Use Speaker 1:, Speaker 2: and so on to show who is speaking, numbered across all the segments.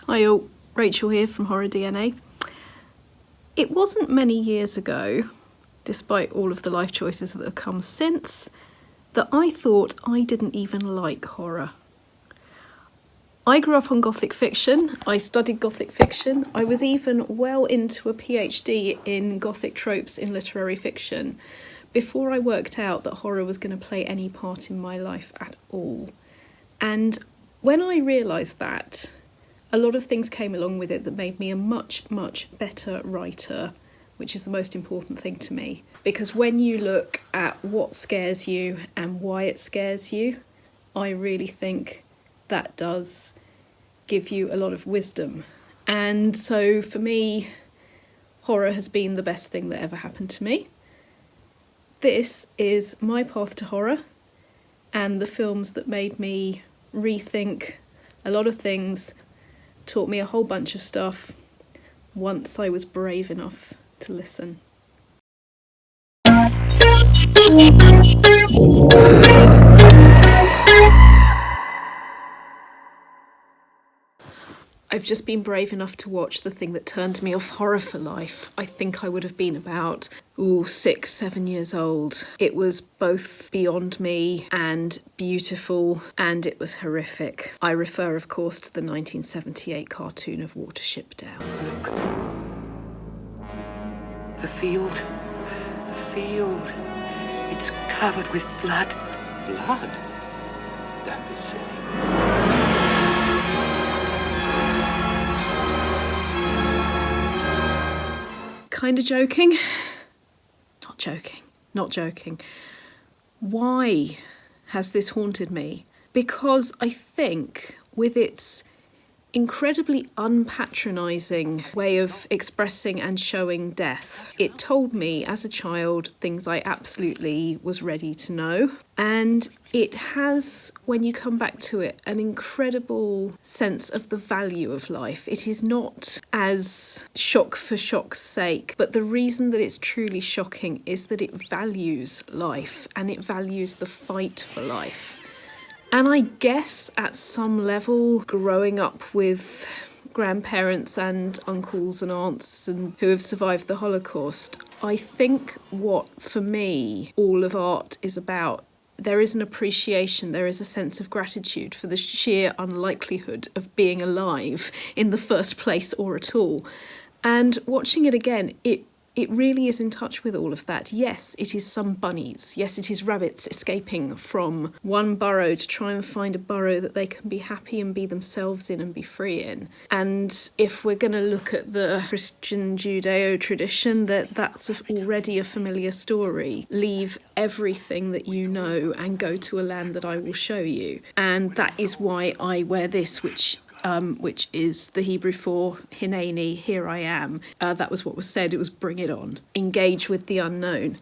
Speaker 1: Hi all, Rachel here from Horror DNA. It wasn't many years ago, despite all of the life choices that have come since, that I thought I didn't even like horror. I grew up on Gothic fiction, I studied Gothic fiction, I was even well into a PhD in Gothic tropes in literary fiction before I worked out that horror was going to play any part in my life at all. And when I realised that, a lot of things came along with it that made me a much, much better writer, which is the most important thing to me. Because when you look at what scares you and why it scares you, I really think that does give you a lot of wisdom. And so for me, horror has been the best thing that ever happened to me. This is my path to horror and the films that made me rethink a lot of things, taught me a whole bunch of stuff once I was brave enough to listen. I've just been brave enough to watch the thing that turned me off horror for life. I think I would have been about 6, 7 years old. It was both beyond me and beautiful, and it was horrific. I refer, of course, to the 1978 cartoon of Watership Down.
Speaker 2: Look. The field. It's covered with blood.
Speaker 3: Blood? Don't be silly.
Speaker 1: Kind of joking? Not joking. Why has this haunted me? Because I think with its incredibly unpatronising way of expressing and showing death, it told me as a child things I absolutely was ready to know. And it has, when you come back to it, an incredible sense of the value of life. It is not as shock for shock's sake, but the reason that it's truly shocking is that it values life and it values the fight for life. And I guess at some level, growing up with grandparents and uncles and aunts and who have survived the Holocaust, I think what, for me, all of art is about, there is an appreciation, there is a sense of gratitude for the sheer unlikelihood of being alive in the first place or at all. And watching it again, it really is in touch with all of that. Yes, it is some bunnies. Yes, it is rabbits escaping from one burrow to try and find a burrow that they can be happy and be themselves in and be free in. And if we're going to look at the Christian Judeo tradition, that's already a familiar story. Leave everything that you know and go to a land that I will show you. And that is why I wear this, which is the Hebrew for Hineni, here I am. That was what was said, it was bring it on. Engage with the unknown.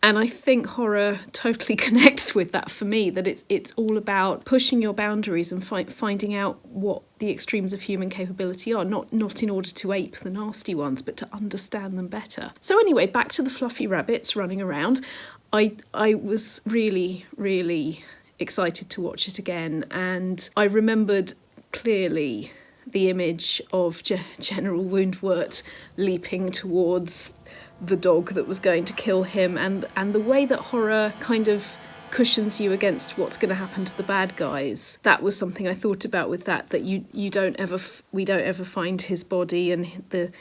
Speaker 1: And I think horror totally connects with that for me, that it's all about pushing your boundaries and finding out what the extremes of human capability are, not in order to ape the nasty ones, but to understand them better. So anyway, back to the fluffy rabbits running around. I was really, really excited to watch it again, and I remembered clearly the image of General Woundwort leaping towards the dog that was going to kill him, and the way that horror kind of cushions you against what's going to happen to the bad guys. That was something I thought about with that we don't ever find his body, and the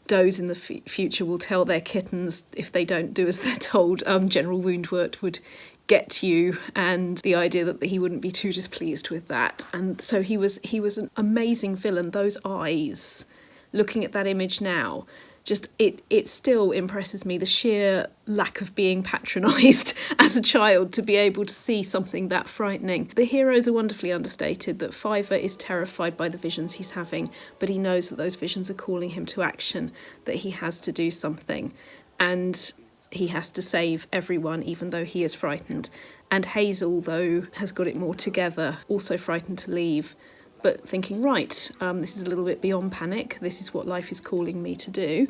Speaker 1: does in the future will tell their kittens if they don't do as they're told. General Woundwort would get you, and the idea that he wouldn't be too displeased with that. And so he was an amazing villain. Those eyes, looking at that image now, just it still impresses me, the sheer lack of being patronised as a child to be able to see something that frightening. The heroes are wonderfully understated, that Fiver is terrified by the visions he's having, but he knows that those visions are calling him to action, that he has to do something, and he has to save everyone even though he is frightened. And Hazel, though, has got it more together, also frightened to leave, but thinking, right, this is a little bit beyond panic, this is what life is calling me to do,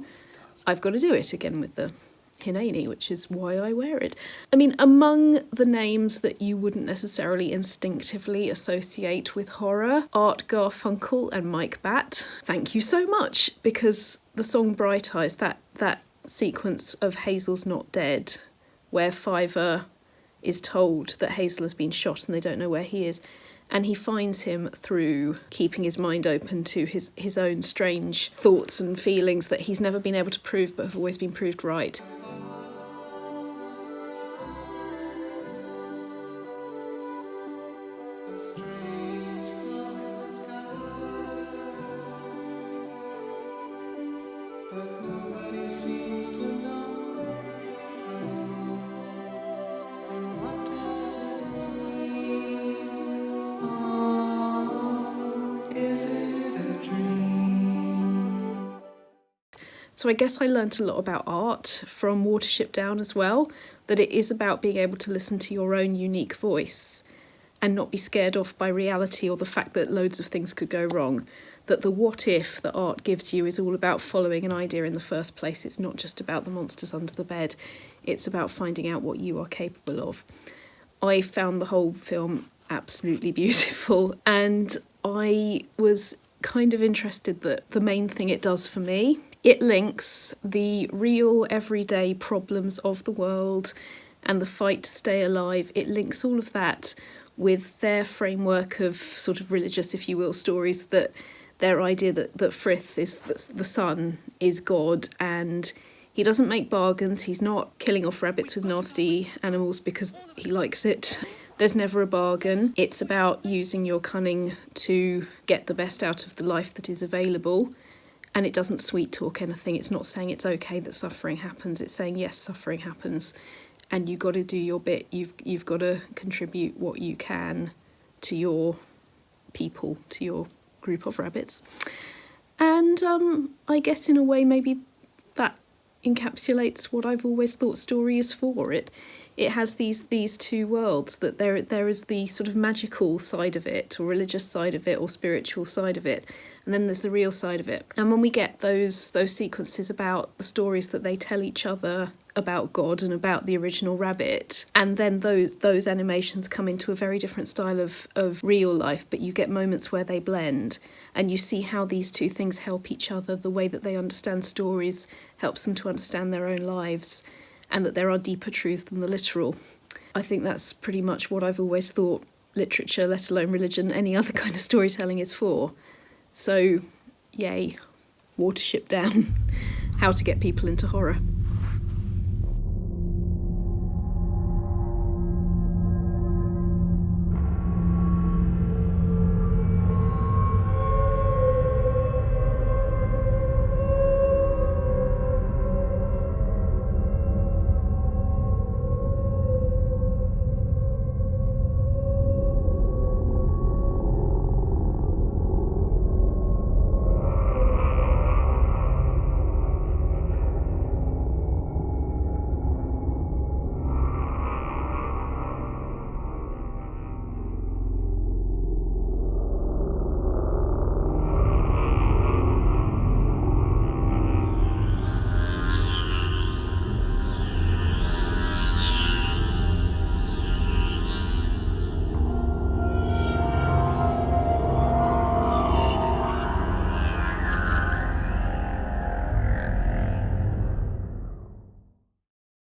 Speaker 1: I've got to do it, again with the Hineni, which is why I wear it. I mean, among the names that you wouldn't necessarily instinctively associate with horror, Art Garfunkel and Mike Batt, thank you so much, because the song Bright Eyes, that sequence of Hazel's Not Dead, where Fiver is told that Hazel has been shot and they don't know where he is, and he finds him through keeping his mind open to his own strange thoughts and feelings that he's never been able to prove but have always been proved right. So I guess I learnt a lot about art from Watership Down as well, that it is about being able to listen to your own unique voice and not be scared off by reality or the fact that loads of things could go wrong. That the what if that art gives you is all about following an idea in the first place. It's not just about the monsters under the bed. It's about finding out what you are capable of. I found the whole film absolutely beautiful, and I was kind of interested that the main thing it does for me, it links the real everyday problems of the world and the fight to stay alive. It links all of that with their framework of sort of religious, if you will, stories, that their idea that Frith is the sun is God, and he doesn't make bargains. He's not killing off rabbits with nasty animals because he likes it. There's never a bargain. It's about using your cunning to get the best out of the life that is available. And it doesn't sweet talk anything. It's not saying it's okay that suffering happens. It's saying, yes, suffering happens, and you've got to do your bit. You've got to contribute what you can to your people, to your group of rabbits. And I guess in a way maybe that encapsulates what I've always thought story is for. It has these two worlds, that there is the sort of magical side of it, or religious side of it, or spiritual side of it, and then there's the real side of it. And when we get those sequences about the stories that they tell each other about God and about the original rabbit, and then those animations come into a very different style of real life, but you get moments where they blend, and you see how these two things help each other. The way that they understand stories helps them to understand their own lives, and that there are deeper truths than the literal. I think that's pretty much what I've always thought literature, let alone religion, any other kind of storytelling is for. So, yay, Watership Down. How to get people into horror.